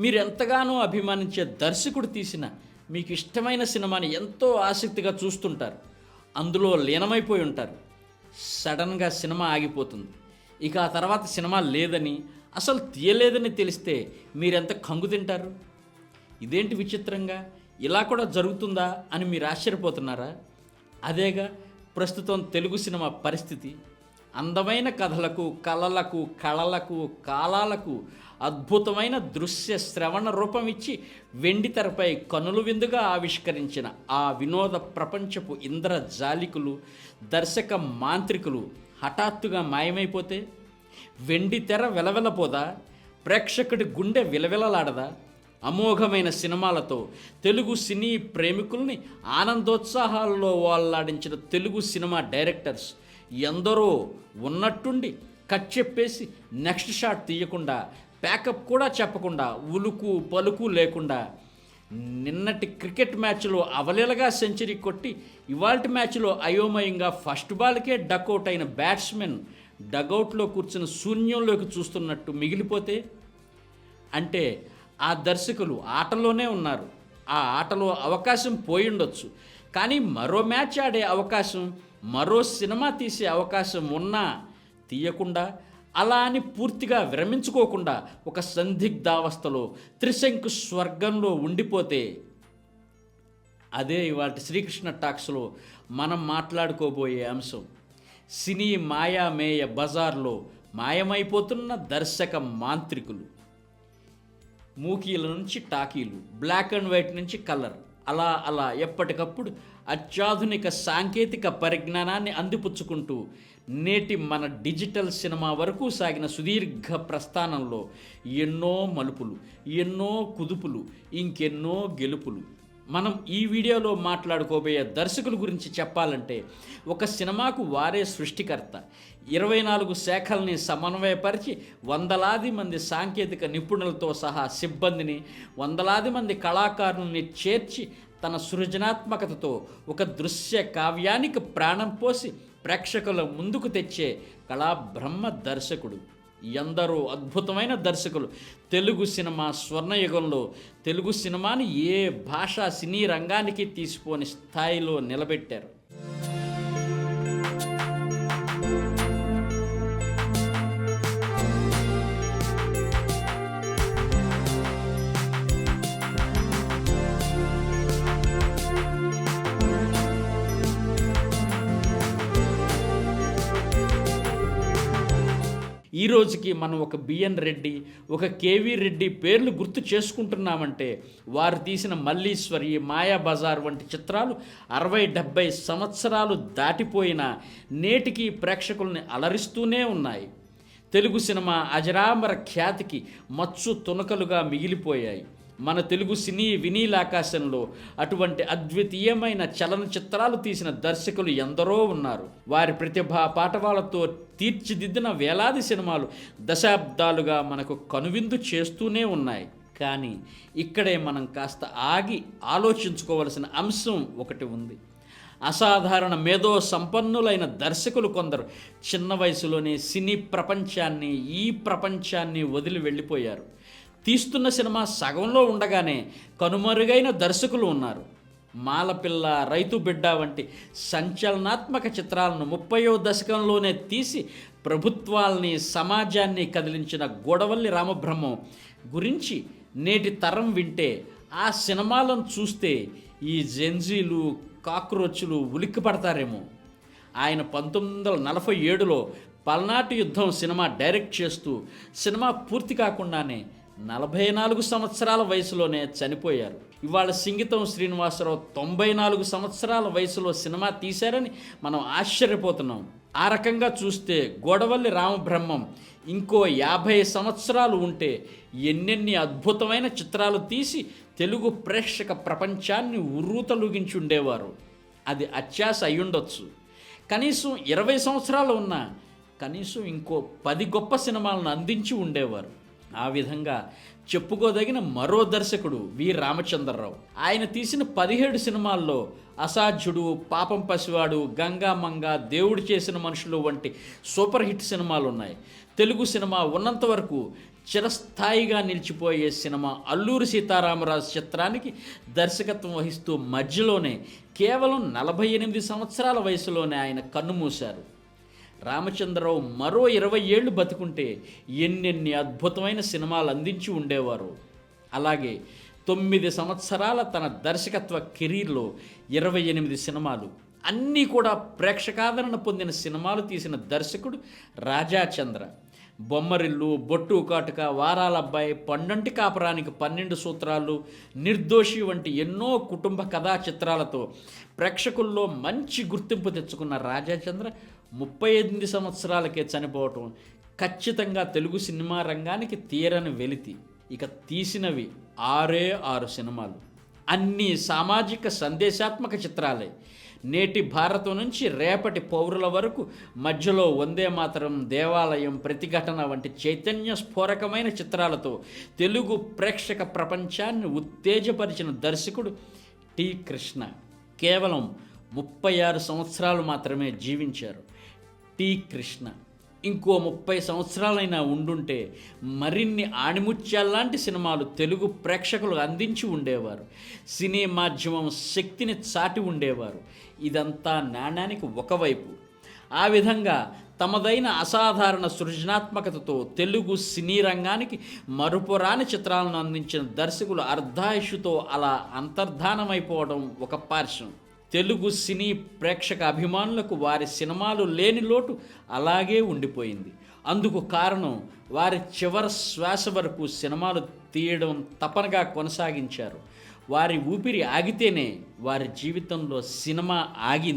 మీరు ఎంతగానో అభిమానించే దర్శకుడు తీసిన మీకు ఇష్టమైన సినిమాని ఎంతో ఆసక్తిగా చూస్తుంటారు. అందులో లీనమైపోయి ఉంటారు. సడన్గా సినిమా ఆగిపోతుంది. ఇక ఆ తర్వాత సినిమా లేదని, అసలు తీయలేదని తెలిస్తే మీరెంత కంగు తింటారు? ఇదేంటి విచిత్రంగా, ఇలా కూడా జరుగుతుందా అని మీరు ఆశ్చర్యపోతున్నారా? అదేగా ప్రస్తుతం తెలుగు సినిమా పరిస్థితి. అందమైన కథలకు, కళలకు, కళలకు, కాలాలకు అద్భుతమైన దృశ్య శ్రవణ రూపం ఇచ్చి వెండి తెరపై కనులు విందుగా ఆవిష్కరించిన ఆ వినోద ప్రపంచపు ఇంద్రజాలికులు, దర్శక మాంత్రికులు హఠాత్తుగా మాయమైపోతే వెండి తెర వెలవెలపోదా? ప్రేక్షకుడి గుండె విలవిలలాడదా? అమోఘమైన సినిమాలతో తెలుగు సినీ ప్రేమికుల్ని ఆనందోత్సాహాల్లో వాళ్ళాడించిన తెలుగు సినిమా డైరెక్టర్స్ ఎందరో ఉన్నట్టుండి కట్ చెప్పేసి నెక్స్ట్ షాట్ తీయకుండా, ప్యాకప్ కూడా చెప్పకుండా, ఉలుకు పలుకు లేకుండా నిన్నటి క్రికెట్ మ్యాచ్లో అవలీలగా సెంచరీ కొట్టి ఇవాల్టి మ్యాచ్లో అయోమయంగా ఫస్ట్ బాల్కే డకౌట్ అయిన బ్యాట్స్మెన్ డగౌట్లో కూర్చుని శూన్యంలోకి చూస్తున్నట్టు మిగిలిపోతే, అంటే ఆ దర్శకులు ఆటలోనే ఉన్నారు. ఆ ఆటలో అవకాశం పోయిండొచ్చు, కానీ మరో మ్యాచ్ ఆడే అవకాశం, మరో సినిమా తీసే అవకాశం ఉన్నా తీయకుండా, అలా అని పూర్తిగా విరమించుకోకుండా ఒక సందిగ్ధావస్థలో త్రిశంకు స్వర్గంలో ఉండిపోతే, అదే ఇవాళ శ్రీకృష్ణ టాక్స్లో మనం మాట్లాడుకోబోయే అంశం. సినీ మాయామేయ బజార్లో మాయమైపోతున్న దర్శక మాంత్రికులు. మూకీల నుంచి టాకీలు, బ్లాక్ అండ్ వైట్ నుంచి కలర్, అలా అలా ఎప్పటికప్పుడు అత్యాధునిక సాంకేతిక పరిజ్ఞానాన్ని అందిపుచ్చుకుంటూ నేటి మన డిజిటల్ సినిమా వరకు సాగిన సుదీర్ఘ ప్రస్థానంలో ఎన్నో మలుపులు, ఎన్నో కుదుపులు, ఇంకెన్నో గెలుపులు. మనం ఈ వీడియోలో మాట్లాడుకోబోయే దర్శకుల గురించి చెప్పాలంటే, ఒక సినిమాకు వారే సృష్టికర్త. 24 శాఖల్ని సమన్వయపరిచి వందలాది మంది సాంకేతిక నిపుణులతో సహా సిబ్బందిని, వందలాది మంది కళాకారుల్ని చేర్చి తన సృజనాత్మకతతో ఒక దృశ్య కావ్యానికి ప్రాణం పోసి ప్రేక్షకుల ముందుకు తెచ్చే కళాబ్రహ్మ దర్శకుడు. ఎందరో అద్భుతమైన దర్శకులు తెలుగు సినిమా స్వర్ణయుగంలో తెలుగు సినిమాని ఏ భాషా సినీ రంగానికి తీసిపోని స్థాయిలో నిలబెట్టారు. ఈ రోజుకి మనం ఒక బిఎన్ రెడ్డి, ఒక కేవీ రెడ్డి పేర్లు గుర్తు చేసుకుంటున్నామంటే వారు తీసిన మల్లీశ్వరి, మాయాబజార్ వంటి చిత్రాలు 60-70 సంవత్సరాలు దాటిపోయినా నేటికి ప్రేక్షకుల్ని అలరిస్తూనే ఉన్నాయి. తెలుగు సినిమా అజరామర ఖ్యాతికి మచ్చు తునకలుగా మిగిలిపోయాయి. మన తెలుగు సినీ వినీలాకాశంలో అటువంటి అద్వితీయమైన చలనచిత్రాలు తీసిన దర్శకులు ఎందరో ఉన్నారు. వారి ప్రతిభా పాటవాలతో తీర్చిదిద్దిన వేలాది సినిమాలు దశాబ్దాలుగా మనకు కనువిందు చేస్తూనే ఉన్నాయి. కానీ ఇక్కడే మనం కాస్త ఆగి ఆలోచించుకోవలసిన అంశం ఒకటి ఉంది. అసాధారణ మేధో సంపన్నులైన దర్శకులు కొందరు చిన్న వయసులోనే సినీ ప్రపంచాన్ని, ఈ ప్రపంచాన్ని వదిలి వెళ్ళిపోయారు. తీస్తున్న సినిమా సగంలో ఉండగానే కనుమరుగైన దర్శకులు ఉన్నారు. మాలపిల్ల, రైతు బిడ్డ వంటి సంచలనాత్మక చిత్రాలను 30వ దశకంలోనే తీసి ప్రభుత్వాల్ని, సమాజాన్ని కదిలించిన గూడవల్లి రామబ్రహ్మం గురించి నేటి తరం వింటే, ఆ సినిమాలను చూస్తే ఈ జెన్జీలు, కాక్రోచ్లు ఉలిక్కి పడతారేమో. ఆయన 1947లో పల్నాటి యుద్ధం సినిమా డైరెక్ట్ చేస్తూ సినిమా పూర్తి కాకుండానే 44 సంవత్సరాల వయసులోనే చనిపోయారు. ఇవాళ సింగీతం శ్రీనివాసరావు 94 సంవత్సరాల వయసులో సినిమా తీశారని మనం ఆశ్చర్యపోతున్నాం. ఆ రకంగా చూస్తే గూడవల్లి రామబ్రహ్మం ఇంకో 50 సంవత్సరాలు ఉంటే ఎన్నెన్ని అద్భుతమైన చిత్రాలు తీసి తెలుగు ప్రేక్షక ప్రపంచాన్ని ఉర్రూతలూగించి ఉండేవారు. అది అత్యాశ అయ్యుండొచ్చు. కనీసం 20 సంవత్సరాలు ఉన్నా కనీసం ఇంకో 10 గొప్ప సినిమాలను అందించి ఉండేవారు. ఆ విధంగా చెప్పుకోదగిన మరో దర్శకుడు వి రామచంద్రరావు. ఆయన తీసిన 17 సినిమాల్లో అసాధ్యుడు, పాపం పసివాడు, గంగామంగ, దేవుడు చేసిన మనుషులు వంటి సూపర్ హిట్ సినిమాలు ఉన్నాయి. తెలుగు సినిమా ఉన్నంత వరకు చిరస్థాయిగా నిలిచిపోయే సినిమా అల్లూరి సీతారామరాజు చిత్రానికి దర్శకత్వం వహిస్తూ మధ్యలోనే కేవలం 48 సంవత్సరాల వయసులోనే ఆయన కన్నుమూశారు. రామచంద్రరావు మరో 20 ఏళ్ళు బతికుంటే ఎన్నెన్ని అద్భుతమైన సినిమాలు అందించి ఉండేవారు. అలాగే 9 సంవత్సరాల తన దర్శకత్వ కెరీర్లో 28 సినిమాలు, అన్నీ కూడా ప్రేక్షకాదరణ పొందిన సినిమాలు తీసిన దర్శకుడు రాజాచంద్ర. బొమ్మరిల్లు, బొట్టు కాటుక, వారాలబ్బాయి, పండంటి కాపరానికి 12 సూత్రాలు, నిర్దోషి వంటి ఎన్నో కుటుంబ కథా చిత్రాలతో ప్రేక్షకుల్లో మంచి గుర్తింపు తెచ్చుకున్న రాజాచంద్ర 38 సంవత్సరాలకే చనిపోవటం ఖచ్చితంగా తెలుగు సినిమా రంగానికి తీరని వెలితి. ఇక తీసినవి 6 సినిమాలు, అన్నీ సామాజిక సందేశాత్మక చిత్రాలే. నేటి భారతం నుంచి రేపటి పౌరుల వరకు మధ్యలో వందే మాతరం, దేవాలయం, ప్రతిఘటన వంటి చైతన్య స్ఫోరకమైన చిత్రాలతో తెలుగు ప్రేక్షక ప్రపంచాన్ని ఉత్తేజపరిచిన దర్శకుడు టి. కృష్ణ. కేవలం 36 సంవత్సరాలు మాత్రమే జీవించారు టి. కృష్ణ. ఇంకో 30 సంవత్సరాలైనా ఉండుంటే మరిన్ని ఆణిముత్యాల్లాంటి సినిమాలు తెలుగు ప్రేక్షకులు అందించి ఉండేవారు. సినీ మాధ్యమం శక్తిని చాటి ఉండేవారు. ఇదంతా నాణ్యానికి ఒకవైపు. ఆ విధంగా తమదైన అసాధారణ సృజనాత్మకతతో తెలుగు సినీ రంగానికి మరుపురాని చిత్రాలను అందించిన దర్శకులు అర్ధాయుషుతో అలా అంతర్ధానమైపోవడం ఒక పార్శ్వం. తెలుగు సినీ ప్రేక్షక అభిమానులకు వారి సినిమాలు లేని లోటు అలాగే ఉండిపోయింది. అందుకు కారణం వారి చివరి శ్వాస వరకు సినిమాలు తీయడం తపనగా కొనసాగించారు. వారి ఊపిరి ఆగితేనే వారి జీవితంలో సినిమా ఆగింది.